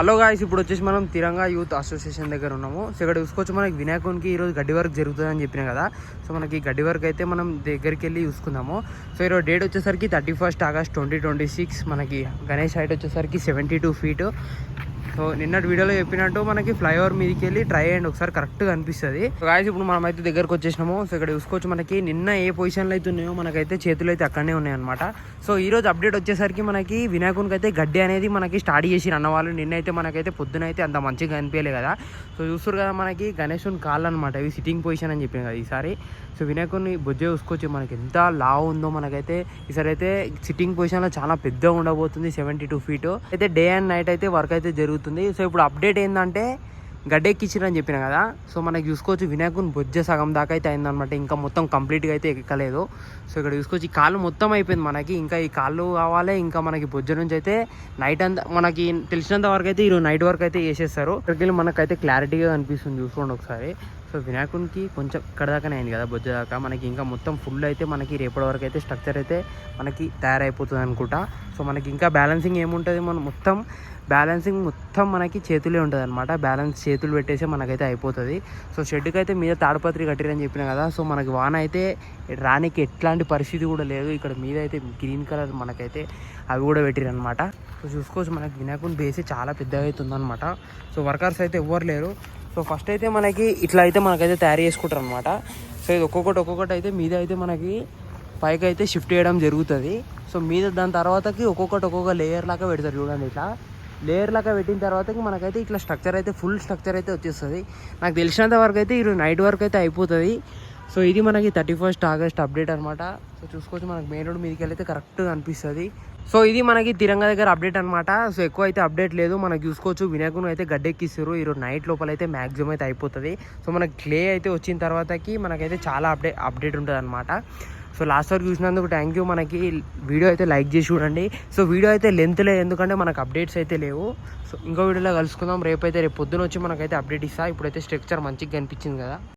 Hello guys, ఇప్పుడు వచ్చేసి మనం తిరంగా యూత్ అసోసియేషన్ దగ్గర ఉన్నాము. సో ఇక్కడ చూసుకోవచ్చు మనకి వినాయకునికి ఈరోజు గడ్డి వర్క్ జరుగుతుందని చెప్పినా కదా. సో మనకి గడ్డి వర్క్ అయితే మనం దగ్గరికి వెళ్ళి చూసుకుందాము. సో ఈరోజు డేట్ వచ్చేసరికి 31 ఆగస్ట్ 2026. మనకి గణేష్ హైట్ వచ్చేసరికి 72 feet. సో నిన్నటి వీడియోలో చెప్పినట్టు మనకి ఫ్లైఓవర్ మీదకి వెళ్ళి ట్రై అయ్యండి, ఒకసారి కరెక్ట్గా అనిపిస్తుంది. గాయస్ ఇప్పుడు మనం అయితే దగ్గరకు వచ్చేసినాము. సో ఇక్కడ చూసుకోవచ్చు మనకి నిన్న ఏ పొజిషన్లో అయితే ఉన్నాయో మనకైతే చేతులు అయితే అక్కడనే ఉన్నాయన్నమాట. సో ఈరోజు అప్డేట్ వచ్చేసరికి మనకి వినాయకునికి అయితే గడ్డి అనేది మనకి స్టార్ట్ చేసి అన్నవాళ్ళు. నిన్నైతే మనకైతే పొద్దున అయితే అంత మంచిగా అనిపించలే కదా. సో చూస్తారు కదా మనకి గణేశుని కాళ్ళు అనమాట, ఇవి సిట్టింగ్ పొజిషన్ అని చెప్పాను కదా ఈసారి. సో వినాయకుని బొజ్జ చూసుకోవచ్చు మనకి ఎంత లావు ఉందో. మనకైతే ఈసారి అయితే సిట్టింగ్ పొజిషన్లో చాలా పెద్దగా ఉండబోతుంది, 72 feet. అయితే డే అండ్ నైట్ అయితే వర్క్ అయితే జరుగుతుంది. సో ఇప్పుడు అప్డేట్ ఏంటంటే గడ్డెక్కిచ్చిరని చెప్పిన కదా. సో మనకి చూసుకోవచ్చు వినాయకుని బొజ్జ సగం దాకా అయితే అయిందనమాట, ఇంకా మొత్తం కంప్లీట్గా అయితే ఎక్కలేదు. సో ఇక్కడ చూసుకోవచ్చు ఈ కాళ్ళు మొత్తం అయిపోయింది మనకి, ఇంకా ఈ కాళ్ళు కావాలి. ఇంకా మనకి బొజ్జ నుంచి అయితే నైట్ అంతా మనకి తెలిసినంత వరకు అయితే ఈరోజు నైట్ వరకు అయితే చేసేస్తారు. ఇక్కడికి వెళ్ళి మనకైతే క్లారిటీగా అనిపిస్తుంది, చూసుకోండి ఒకసారి. సో వినాయకునికి కొంచెం ఇక్కడ దాకానే అయింది కదా బొజ్జ దాకా, మనకి ఇంకా మొత్తం ఫుల్ అయితే మనకి రేపటి వరకు అయితే స్ట్రక్చర్ అయితే మనకి తయారైపోతుంది అనుకుంటా. సో మనకి ఇంకా బ్యాలెన్సింగ్ ఏముంటుంది, మనం మొత్తం బ్యాలెన్సింగ్ మొత్తం మనకి చేతులే ఉంటుంది అనమాట. బ్యాలెన్స్ చేతులు పెట్టేసి మనకైతే అయిపోతుంది. సో షెడ్కి అయితే మీద తాడుపత్రి కట్టిరని చెప్పిన కదా. సో మనకి వాన అయితే రానికి ఎట్లాంటి పరిస్థితి కూడా లేదు. ఇక్కడ మీద అయితే గ్రీన్ కలర్ మనకైతే అవి కూడా పెట్టిరనమాట. సో చూసుకోవచ్చు మనకి వినాయకుని బేసి చాలా పెద్దగా అయితే ఉందన్నమాట. సో వర్కర్స్ అయితే ఎవ్వరు లేరు. సో ఫస్ట్ అయితే మనకి ఇట్లా అయితే మనకైతే తయారు చేసుకుంటారు అనమాట. సో ఇది ఒక్కొక్కటి అయితే మీద అయితే మనకి పైకి అయితే షిఫ్ట్ చేయడం జరుగుతుంది. సో మీద దాని తర్వాతకి ఒక్కొక్క లేయర్ లాగా పెడతారు చూడండి. ఇట్లా లేయర్ లాగా పెట్టిన తర్వాతకి మనకైతే ఇట్లా స్ట్రక్చర్ అయితే ఫుల్ స్ట్రక్చర్ అయితే వచ్చేస్తుంది. నాకు తెలిసినంత వరకు అయితే ఈరోజు నైట్ వరకు అయితే అయిపోతుంది. సో ఇది మనకి 31 ఆగస్ట్ అప్డేట్ అనమాట. సో చూసుకోవచ్చు మనకి మెయిన్ రోడ్ మీదకి వెళ్ళి అయితే కరెక్ట్గా అనిపిస్తుంది. సో ఇది మనకి తిరంగా దగ్గర అప్డేట్ అనమాట. సో ఎక్కువ అయితే అప్డేట్ లేదు. మనకి చూసుకోవచ్చు వినాయకుని అయితే గడ్డెక్కిస్తారు. ఈరోజు నైట్ లోపల అయితే మ్యాక్సిమం అయితే అయిపోతుంది. సో మనకి క్లే అయితే వచ్చిన తర్వాతకి మనకైతే చాలా అప్డేట్ ఉంటుంది అనమాట. సో లాస్ట్ వరకు చూసినందుకు థ్యాంక్ యూ. మనకి వీడియో అయితే లైక్ చేసి చూడండి. సో వీడియో అయితే లెంత్ లేదు, ఎందుకంటే మనకు అప్డేట్స్ అయితే లేవు. సో ఇంకో వీడియోలో కలుసుకుందాం. రేపు పొద్దున వచ్చి మనకైతే అప్డేట్ ఇస్తా. ఇప్పుడైతే స్ట్రక్చర్ మంచిగా కనిపించింది కదా.